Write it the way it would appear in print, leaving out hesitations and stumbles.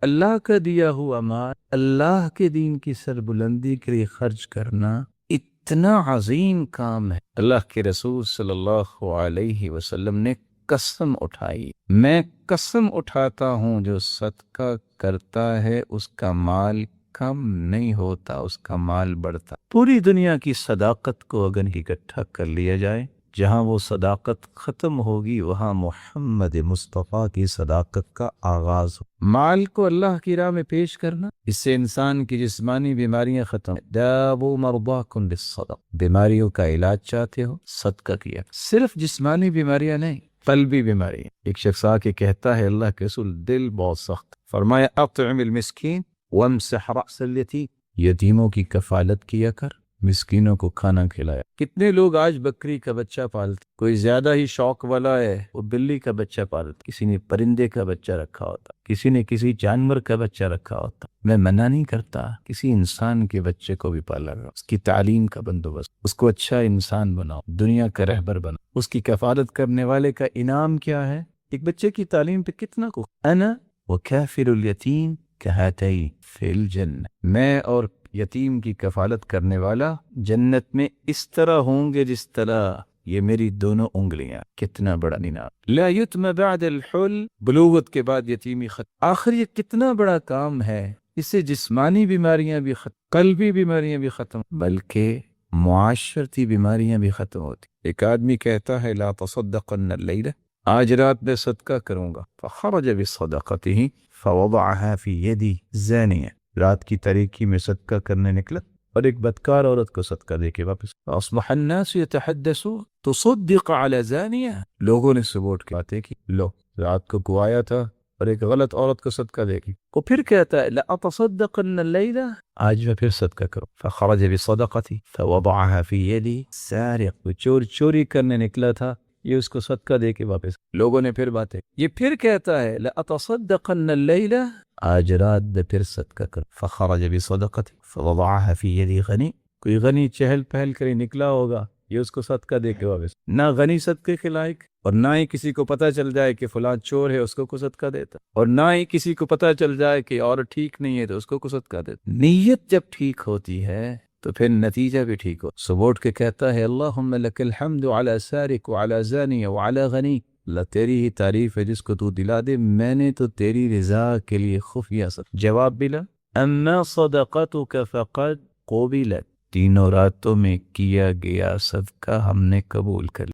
اللہ کا دیا ہوا مال اللہ کے دین کی سربلندی کے لیے خرچ کرنا اتنا عظیم کام ہے۔ اللہ کے رسول صلی اللہ علیہ وسلم نے قسم اٹھائی، میں قسم اٹھاتا ہوں جو صدقہ کرتا ہے اس کا مال کم نہیں ہوتا، اس کا مال بڑھتا۔ پوری دنیا کی صداقت کو اگر اکٹھا کر لیا جائے، جہاں وہ صداقت ختم ہوگی وہاں محمد مصطفیٰ کی صداقت کا آغاز ہو۔ مال کو اللہ کی راہ میں پیش کرنا، اس سے انسان کی جسمانی بیماریاں ختم۔ داووا مرضاکم بالصدقہ، بیماریوں کا علاج چاہتے ہو صدقہ کیا۔ صرف جسمانی بیماریاں نہیں، قلبی بیماری۔ ایک شخص آ کے کہتا ہے اللہ کے رسول دل بہت سخت، فرمایا اطعم المسکین وامسح رأس الیتیم، یتیموں کی کفالت کیا کر، مسکینوں کو کھانا کھلایا۔ کتنے لوگ آج بکری کا بچہ پالتے، کوئی زیادہ ہی شوق والا ہے وہ بلی کا بچہ پالتا، کسی نے پرندے کا بچہ رکھا ہوتا، کسی نے کسی جانور کا بچہ رکھا ہوتا۔ میں منع نہیں کرتا، کسی انسان کے بچے کو بھی پالا گا، اس کی تعلیم کا بندوبست، اس کو اچھا انسان بناؤ، دنیا کا رہبر بناؤ۔ اس کی کفالت کرنے والے کا انعام کیا ہے؟ ایک بچے کی تعلیم پہ کتنا کو انا وکافل الیتیم کہاتین فی الجنہ، میں اور یتیم کی کفالت کرنے والا جنت میں اس طرح ہوں گے جس طرح یہ میری دونوں انگلیاں۔ کتنا بڑا انعام۔ لا یتم بعد الحل، بلوغت کے بعد یتیمی ختم۔ آخر یہ کتنا بڑا کام ہے، اس سے جسمانی بیماریاں بھی ختم، قلبی بیماریاں بھی ختم، بلکہ معاشرتی بیماریاں بھی ختم ہوتی۔ ایک آدمی کہتا ہے لا تصدقن اللیلہ، آج رات میں صدقہ کروں گا، فخرج بصدقته فوضعها في يد زانیہ، رات کی تاریکی میں صدقہ کرنے نکلا اور ایک بدکار عورت کو صدقہ دے کے واپس۔ اصبح الناس يتحدثون تصدق على زانیہ، لوگوں نے سبوٹ کی باتیں کی، لو رات کو گوایا تھا اور ایک غلط عورت کو صدقہ دے گی۔ وہ پھر کہتا ہے لأتصدقن اللیلہ، آج میں پھر صدقہ کروں، فخرج بصدقته فوضعها في يد سارق، وہ چوری کرنے نکلا تھا، یہ اس کو صدقہ دے کے واپس۔ لوگوں نے پھر باتیں، یہ پھر کہتا ہے لأتصدقن اللیلہ، آج رات میں پھر صدقہ کر، فخرج بصدقته فوضعها في يد غنی، کوئی غنی چہل پہل کرے نکلا ہوگا، یہ اس کو صدقہ دے کے واپس۔ نہ غنی صدقے کے لائق اور نہ ہی کسی کو پتہ چل جائے کہ فلاں چور ہے اس کو صدقہ دیتا، اور نہ ہی کسی کو پتہ چل جائے کہ اور ٹھیک نہیں ہے تو اس کو صدقہ دیتا۔ نیت جب ٹھیک ہوتی ہے تو پھر نتیجہ بھی ٹھیک ہو۔ سبوٹ کے کہتا ہے اللہم لک الحمد علی سارق وعلی زانی وعلی غنی، اللہ تیری ہی تعریف ہے جس کو تو دلا دے، میں نے تو تیری رضا کے لیے خفیہ صدقہ۔ جواب ملا اما صدقتک فقد قبلت، تینوں راتوں میں کیا گیا صدقہ ہم نے قبول کر لیا۔